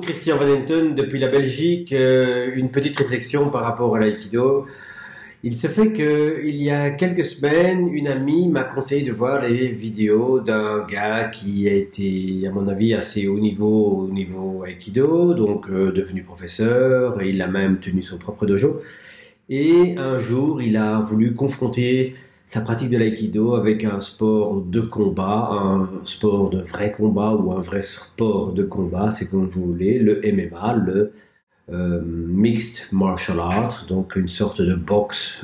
Christian Vadenton, depuis la Belgique, une petite réflexion par rapport à l'aïkido. Il se fait que, il y a quelques semaines, une amie m'a conseillé de voir les vidéos d'un gars qui a été, à mon avis, assez au niveau aïkido, donc devenu professeur, et il a même tenu son propre dojo. Et un jour, il a voulu confronter sa pratique de l'aïkido avec un sport de combat, un sport de vrai combat ou un vrai sport de combat, c'est comme vous voulez, le MMA, le Mixed Martial Art, donc une sorte de boxe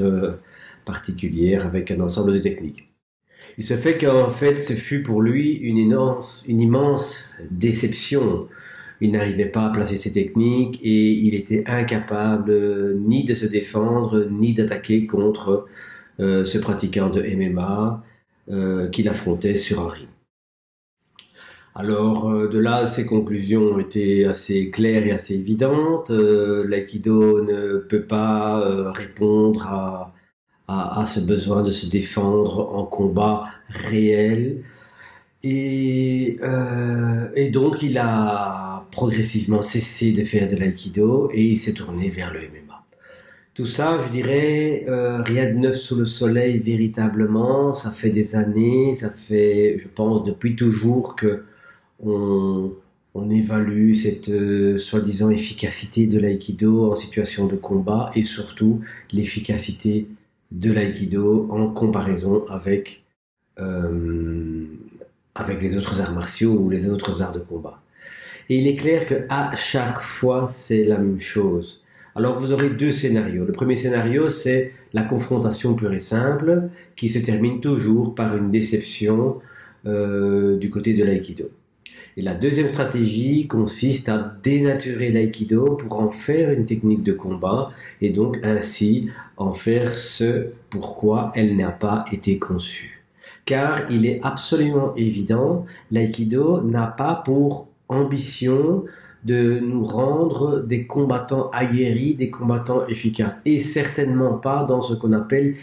particulière avec un ensemble de techniques. Il se fait qu'en fait, ce fut pour lui une immense déception. Il n'arrivait pas à placer ses techniques et il était incapable ni de se défendre ni d'attaquer contre ce pratiquant de MMA qu'il affrontait sur un ring. Alors de là, ses conclusions étaient assez claires et assez évidentes. L'aïkido ne peut pas répondre à ce besoin de se défendre en combat réel. Et donc il a progressivement cessé de faire de l'aïkido et il s'est tourné vers le MMA. Tout ça, je dirais, rien de neuf sous le soleil véritablement. Ça fait des années, ça fait, je pense, depuis toujours que on évalue cette soi-disant efficacité de l'aïkido en situation de combat et surtout l'efficacité de l'aïkido en comparaison avec les autres arts martiaux ou les autres arts de combat. Et il est clair qu'à chaque fois, c'est la même chose. Alors vous aurez deux scénarios. Le premier scénario, c'est la confrontation pure et simple, qui se termine toujours par une déception du côté de l'aïkido. Et la deuxième stratégie consiste à dénaturer l'aïkido pour en faire une technique de combat et donc ainsi en faire ce pourquoi elle n'a pas été conçue. Car il est absolument évident, l'aïkido n'a pas pour ambition de nous rendre des combattants aguerris, des combattants efficaces. Et certainement pas dans ce qu'on appelle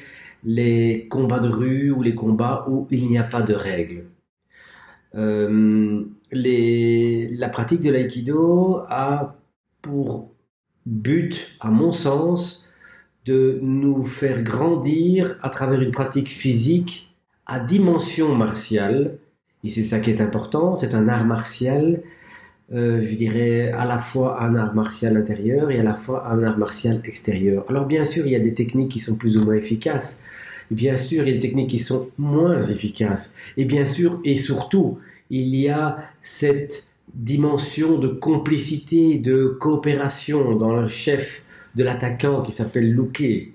les combats de rue ou les combats où il n'y a pas de règles. La pratique de l'aïkido a pour but, à mon sens, de nous faire grandir à travers une pratique physique à dimension martiale. Et c'est ça qui est important, c'est un art martial, je dirais à la fois un art martial intérieur et à la fois un art martial extérieur. Alors bien sûr, il y a des techniques qui sont plus ou moins efficaces. Et bien sûr, il y a des techniques qui sont moins efficaces. Et bien sûr, et surtout, il y a cette dimension de complicité, de coopération dans le chef de l'attaquant qui s'appelle Luke. Et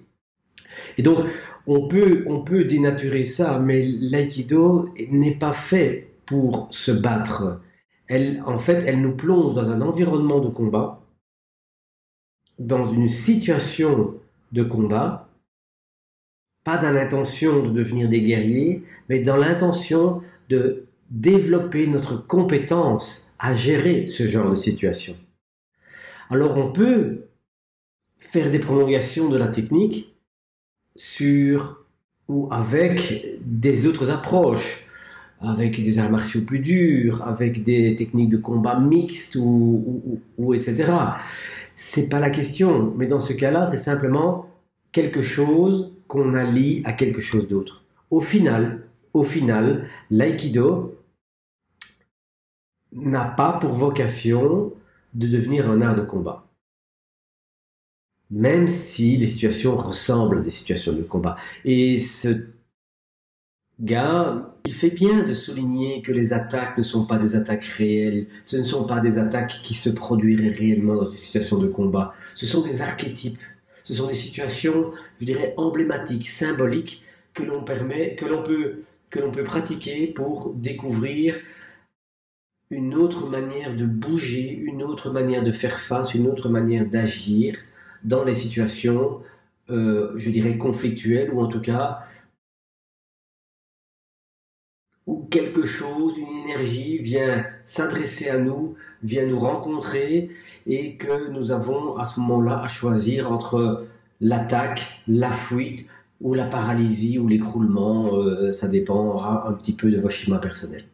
donc, on peut dénaturer ça, mais l'aïkido n'est pas fait pour se battre. En fait, elle nous plonge dans un environnement de combat, dans une situation de combat, pas dans l'intention de devenir des guerriers, mais dans l'intention de développer notre compétence à gérer ce genre de situation. Alors on peut faire des prolongations de la technique sur ou avec des autres approches, avec des arts martiaux plus durs, avec des techniques de combat mixtes ou etc. C'est pas la question, mais dans ce cas-là, c'est simplement quelque chose qu'on allie à quelque chose d'autre. Au final, l'aïkido n'a pas pour vocation de devenir un art de combat. Même si les situations ressemblent à des situations de combat. Et ce gars, il fait bien de souligner que les attaques ne sont pas des attaques réelles. Ce ne sont pas des attaques qui se produiraient réellement dans une situation de combat. Ce sont des archétypes. Ce sont des situations, je dirais, emblématiques, symboliques, que l'on peut pratiquer pour découvrir une autre manière de bouger, une autre manière de faire face, une autre manière d'agir dans les situations, je dirais, conflictuelles, ou en tout cas, où quelque chose, une énergie vient s'adresser à nous, vient nous rencontrer, et que nous avons à ce moment-là à choisir entre l'attaque, la fuite, ou la paralysie, ou l'écroulement, ça dépendra un petit peu de vos schémas personnels.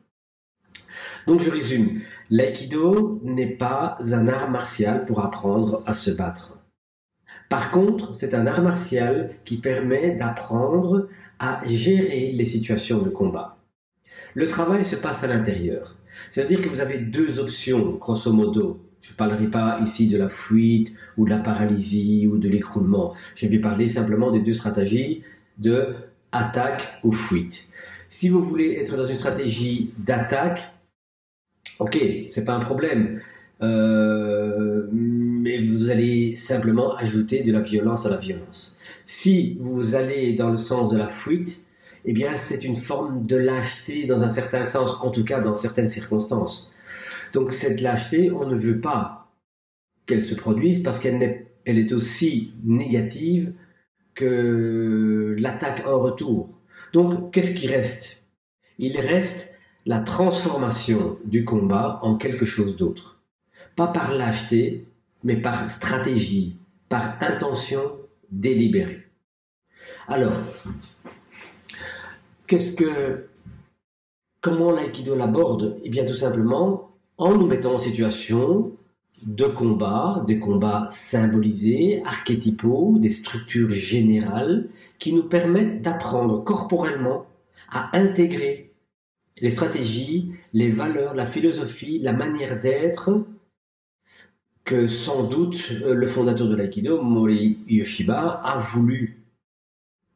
Donc je résume, l'aïkido n'est pas un art martial pour apprendre à se battre. Par contre, c'est un art martial qui permet d'apprendre à gérer les situations de combat. Le travail se passe à l'intérieur. C'est-à-dire que vous avez deux options, grosso modo. Je ne parlerai pas ici de la fuite ou de la paralysie ou de l'écroulement. Je vais parler simplement des deux stratégies de attaque ou fuite. Si vous voulez être dans une stratégie d'attaque, ok, c'est pas un problème. Mais vous allez simplement ajouter de la violence à la violence. Si vous allez dans le sens de la fuite, eh bien c'est une forme de lâcheté dans un certain sens, en tout cas dans certaines circonstances. Donc cette lâcheté, on ne veut pas qu'elle se produise parce qu'elle est aussi négative que l'attaque en retour. Donc qu'est-ce qui reste? Il reste la transformation du combat en quelque chose d'autre. Pas par lâcheté, mais par stratégie, par intention délibérée. Alors, comment l'aïkido l'aborde? Eh bien, tout simplement, en nous mettant en situation de combat, des combats symbolisés, archétypaux, des structures générales qui nous permettent d'apprendre corporellement à intégrer les stratégies, les valeurs, la philosophie, la manière d'être que sans doute le fondateur de l'aïkido, Mori Yoshiba, a voulu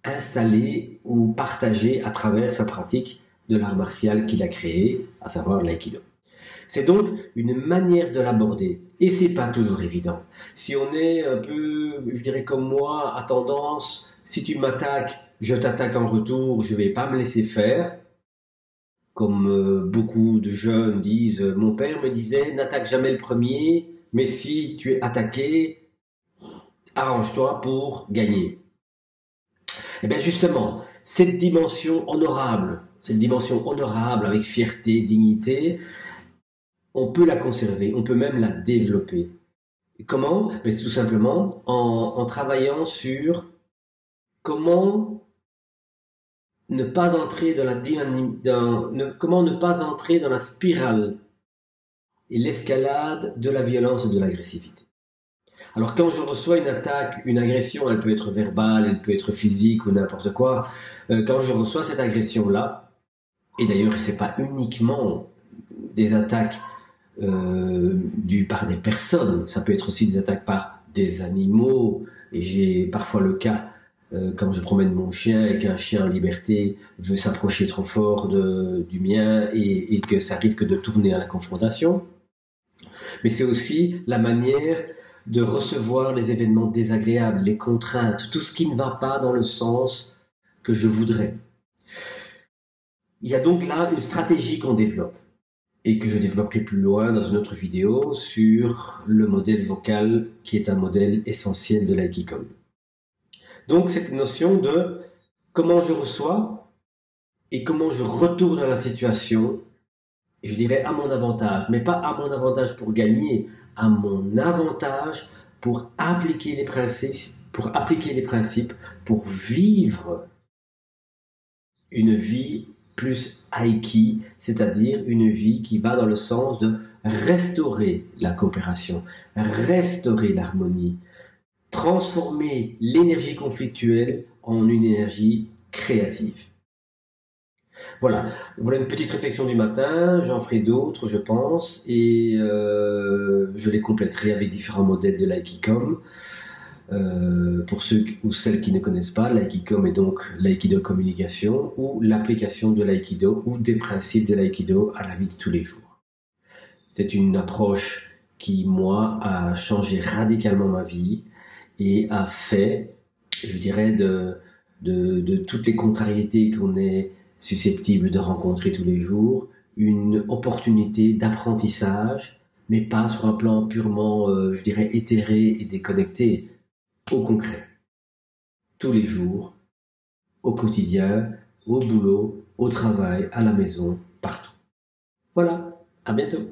installer ou partager à travers sa pratique de l'art martial qu'il a créé, à savoir l'aïkido. C'est donc une manière de l'aborder, et c'est pas toujours évident. Si on est un peu, je dirais comme moi, à tendance, si tu m'attaques, je t'attaque en retour, je vais pas me laisser faire, comme beaucoup de jeunes disent, mon père me disait, n'attaque jamais le premier, mais si tu es attaqué, arrange-toi pour gagner. Et bien justement, cette dimension honorable avec fierté, dignité, on peut la conserver, on peut même la développer. Et comment? Ben, tout simplement en travaillant sur comment ne pas entrer comment ne pas entrer dans la spirale et l'escalade de la violence et de l'agressivité. Alors quand je reçois une attaque, une agression, elle peut être verbale, elle peut être physique ou n'importe quoi. Quand je reçois cette agression-là, et d'ailleurs c'est pas uniquement des attaques dues par des personnes, ça peut être aussi des attaques par des animaux, et j'ai parfois le cas quand je promène mon chien et qu'un chien en liberté veut s'approcher trop fort du mien et que ça risque de tourner à la confrontation. Mais c'est aussi la manière de recevoir les événements désagréables, les contraintes, tout ce qui ne va pas dans le sens que je voudrais. Il y a donc là une stratégie qu'on développe et que je développerai plus loin dans une autre vidéo sur le modèle vocal qui est un modèle essentiel de l'aïkido. Donc cette notion de comment je reçois et comment je retourne à la situation, je dirais à mon avantage, mais pas à mon avantage pour gagner, à mon avantage pour appliquer les principes, pour vivre une vie plus aiki, c'est-à-dire une vie qui va dans le sens de restaurer la coopération, restaurer l'harmonie, transformer l'énergie conflictuelle en une énergie créative. Voilà une petite réflexion du matin, j'en ferai d'autres je pense, et je les compléterai avec différents modèles de l'aïkido. Pour ceux ou celles qui ne connaissent pas, l'aïkido est donc l'aïkido communication ou l'application de l'aïkido ou des principes de l'aïkido à la vie de tous les jours. C'est une approche qui, moi, a changé radicalement ma vie et a fait, je dirais, de toutes les contrariétés qu'on est susceptible de rencontrer tous les jours, une opportunité d'apprentissage, mais pas sur un plan purement, je dirais, éthéré et déconnecté, au concret. Tous les jours, au quotidien, au boulot, au travail, à la maison, partout. Voilà, à bientôt.